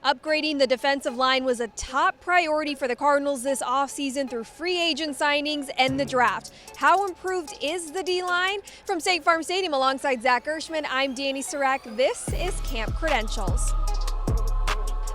Upgrading the defensive line was a top priority for the Cardinals this offseason through free agent signings and the draft. How improved is the D-line? From State Farm Stadium alongside Zach Gershman, I'm Dani Sureck. This is Camp Credentials.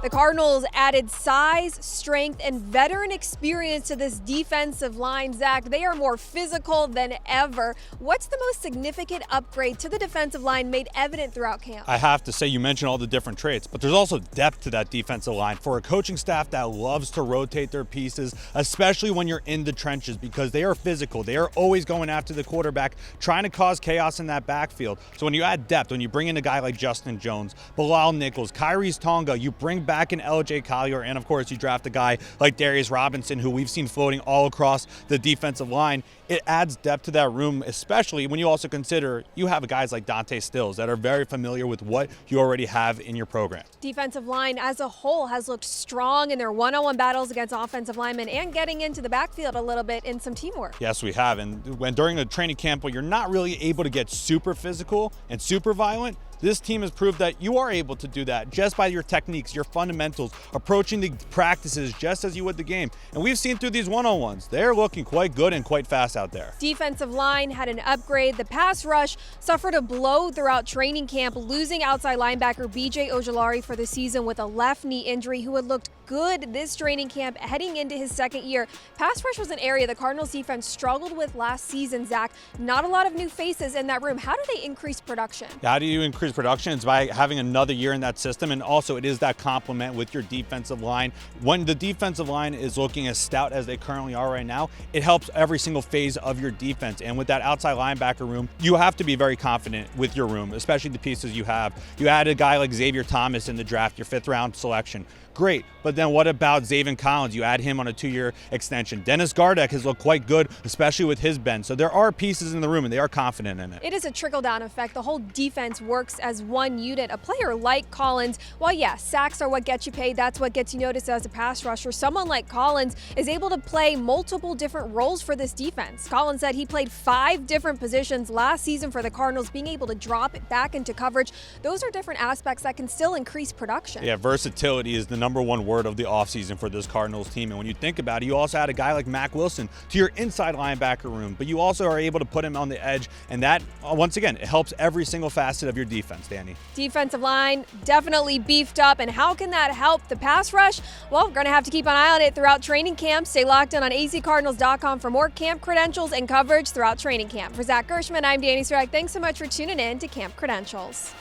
The Cardinals added size, strength, and veteran experience to this defensive line. Zach, they are more physical than ever. What's the most significant upgrade to the defensive line made evident throughout camp? I have to say, you mentioned all the different traits, but there's also depth to that defensive line for a coaching staff that loves to rotate their pieces, especially when you're in the trenches, because they are physical. They are always going after the quarterback, trying to cause chaos in that backfield. So when you add depth, when you bring in a guy like Justin Jones, Bilal Nichols, Kyrie's Tonga, you bring back an LJ Collier, and of course you draft a guy like Darius Robinson, who we've seen floating all across the defensive line. It adds depth to that room, especially when you also consider you have guys like Dante Stills that are very familiar with what you already have in your program. Defensive line as a whole has looked strong in their one-on-one battles against offensive linemen and getting into the backfield a little bit in some teamwork. Yes, we have. And when during the training camp where you're not really able to get super physical and super violent, this team has proved that you are able to do that just by your techniques, your fundamentals, approaching the practices just as you would the game. And we've seen through these one-on-ones, they're looking quite good and quite fast out there. Defensive line had an upgrade. The pass rush suffered a blow throughout training camp, losing outside linebacker BJ Ojulari for the season with a left knee injury, who had looked good this training camp heading into his second year. Pass rush was an area the Cardinals defense struggled with last season, Zach. Not a lot of new faces in that room. How do they increase production? How do you increase production? It's by having another year in that system, and also it is that complement with your defensive line. When the defensive line is looking as stout as they currently are right now, it helps every single phase of your defense. And with that outside linebacker room, you have to be very confident with your room, especially the pieces you have. You added a guy like Xavier Thomas in the draft, your 5th round selection. Great, but then what about Zaven Collins? You add him on a 2-year extension. Dennis Gardeck has looked quite good, especially with his bend. So there are pieces in the room, and they are confident in it. It is a trickle-down effect. The whole defense works as one unit. A player like Collins, while yes, sacks are what gets you paid, that's what gets you noticed as a pass rusher. Someone like Collins is able to play multiple different roles for this defense. Collins said he played 5 different positions last season for the Cardinals, being able to drop it back into coverage. Those are different aspects that can still increase production. Yeah, versatility is the number one word of the offseason for this Cardinals team. And when you think about it, you also had a guy like Mack Wilson to your inside linebacker room, but you also are able to put him on the edge, and that, once again, it helps every single facet of your defense, Dani. Defensive line definitely beefed up, and how can that help the pass rush? Well, we're going to have to keep an eye on it throughout training camp. Stay locked in on azcardinals.com for more camp credentials and coverage throughout training camp. For Zach Gershman, I'm Dani Sureck. Thanks so much for tuning in to Camp Credentials.